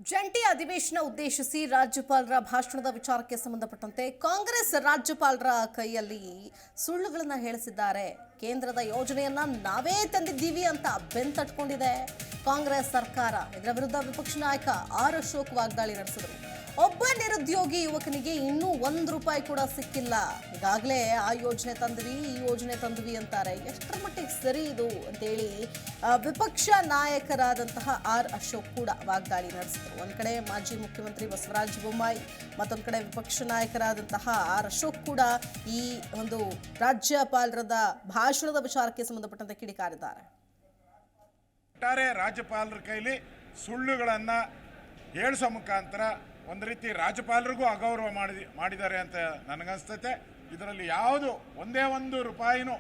ಜಂಟಿ ಅಧಿವೇಶನ ಉದ್ದೇಶಿಸಿ ರಾಜ್ಯಪಾಲರ ಭಾಷಣದ ವಿಚಾರಕ್ಕೆ ಸಂಬಂಧಪಟ್ಟಂತೆ ಕಾಂಗ್ರೆಸ್ ರಾಜ್ಯಪಾಲರ ಕೈಯಲ್ಲಿ ಸುಳ್ಳುಗಳನ್ನು ಹೇಳಿಸಿದ್ದಾರೆ. ಕೇಂದ್ರದ ಯೋಜನೆಯನ್ನ ನಾವೇ ತಂದಿದ್ದೀವಿ ಅಂತ ಬೆಂತಟ್ಕೊಂಡಿದೆ ಕಾಂಗ್ರೆಸ್ ಸರ್ಕಾರ. ಇದರ ವಿರುದ್ಧ ವಿಪಕ್ಷ ನಾಯಕ ಆರ್ ಅಶೋಕ್ ವಾಗ್ದಾಳಿ ನಡೆಸಿದರು. ಒಬ್ಬ ನಿರುದ್ಯೋಗಿ ಯುವಕನಿಗೆ ಇನ್ನೂ ₹1 ಕೂಡ ಸಿಕ್ಕಿಲ್ಲ. ಈಗಾಗಲೇ ಆ ಯೋಜನೆ ತಂದ್ವಿ, ಈ ಯೋಜನೆ ತಂದ್ವಿ ಅಂತಾರೆ. ಎಷ್ಟರ ಮಟ್ಟಿಗೆ ಸರಿ ಇದು ಅಂತೇಳಿ ವಿಪಕ್ಷ ನಾಯಕರಾದಂತಹ ಆರ್ ಅಶೋಕ್ ಕೂಡ ವಾಗ್ದಾಳಿ ನಡೆಸಿದರು. ಒಂದ್ ಕಡೆ ಮಾಜಿ ಮುಖ್ಯಮಂತ್ರಿ ಬಸವರಾಜ ಬೊಮ್ಮಾಯಿ, ಮತ್ತೊಂದು ಕಡೆ ವಿಪಕ್ಷ ನಾಯಕರಾದಂತಹ ಆರ್ ಅಶೋಕ್ ಕೂಡ ಈ ಒಂದು ರಾಜ್ಯಪಾಲರದ ಭಾಷಣದ ವಿಚಾರಕ್ಕೆ ಸಂಬಂಧಪಟ್ಟಂತೆ ಕಿಡಿಕಾರಿದ್ದಾರೆ. ಒಟ್ಟಾರೆ ರಾಜ್ಯಪಾಲರ ಕೈಲಿ ಸುಳ್ಳುಗಳನ್ನು ಹೇಳಿಸೋ ಮುಖಾಂತರ ಒಂದು ರೀತಿ ರಾಜ್ಯಪಾಲರಿಗೂ ಅಗೌರವ ಮಾಡಿದ್ದಾರೆ ಅಂತ ನನಗನ್ಸ್ತೈತೆ. ಇದರಲ್ಲಿ ಯಾವುದು ಒಂದೇ ₹1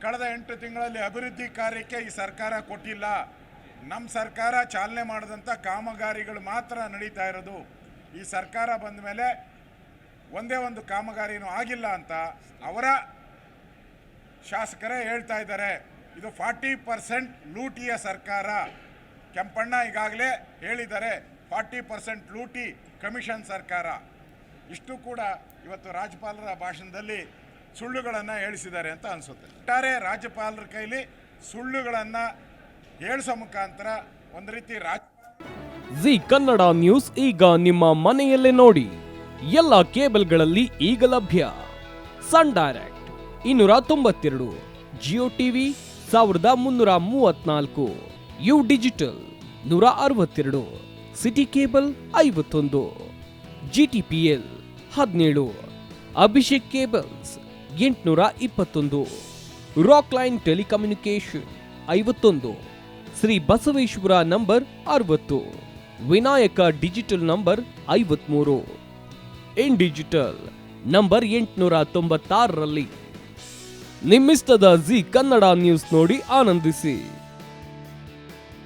ಕಳೆದ 8 ತಿಂಗಳಲ್ಲಿ ಅಭಿವೃದ್ಧಿ ಕಾರ್ಯಕ್ಕೆ ಈ ಸರ್ಕಾರ ಕೊಟ್ಟಿಲ್ಲ. ನಮ್ಮ ಸರ್ಕಾರ ಚಾಲನೆ ಮಾಡಿದಂಥ ಕಾಮಗಾರಿಗಳು ಮಾತ್ರ ನಡೀತಾ ಇರೋದು. ಈ ಸರ್ಕಾರ ಬಂದ ಮೇಲೆ ಒಂದೇ ಒಂದು ಕಾಮಗಾರಿನೂ ಆಗಿಲ್ಲ ಅಂತ ಅವರ ಶಾಸಕರೇ ಹೇಳ್ತಾ ಇದ್ದಾರೆ. ಇದು 40% ಲೂಟಿಯ ಸರ್ಕಾರ. ಕೆಂಪಣ್ಣ ಈಗಾಗಲೇ ಹೇಳಿದ್ದಾರೆ, 40% ಲೂಟಿ ಕಮಿಷನ್ ಸರ್ಕಾರ. ಇಷ್ಟು ಕೂಡ ಇವತ್ತು ರಾಜ್ಯಪಾಲರ ಭಾಷಣದಲ್ಲಿ ಸುಳ್ಳುಗಳನ್ನು ಹೇಳಿಸಿದ್ದಾರೆ ಅಂತ ಅನಿಸುತ್ತೆ. ಒಟ್ಟಾರೆ ರಾಜ್ಯಪಾಲರ ಕೈಲಿ ಸುಳ್ಳುಗಳನ್ನು ಹೇಳಿಸೋ ಮುಖಾಂತರ ಒಂದು ರೀತಿ ಜಿ ಕನ್ನಡ ನ್ಯೂಸ್ ಈಗ ನಿಮ್ಮ ಮನೆಯಲ್ಲೇ ನೋಡಿ. ಎಲ್ಲ ಕೇಬಲ್ಗಳಲ್ಲಿ ಈಗ ಲಭ್ಯ. Sun Direct 292, Jio TV 1334, U digital 162, City cable 51, GTPL 17, Abhishek cables 821, Rock Line telecommunication 51, Shri Basaveshwara number 60, Vinayaka digital number 53, In digital number 896ರಲ್ಲಿ. ನಿಮ್ಮಿಸ್ತದ ಜಿ ಕನ್ನಡ ನ್ಯೂಸ್ ನೋಡಿ ಆನಂದಿಸಿ.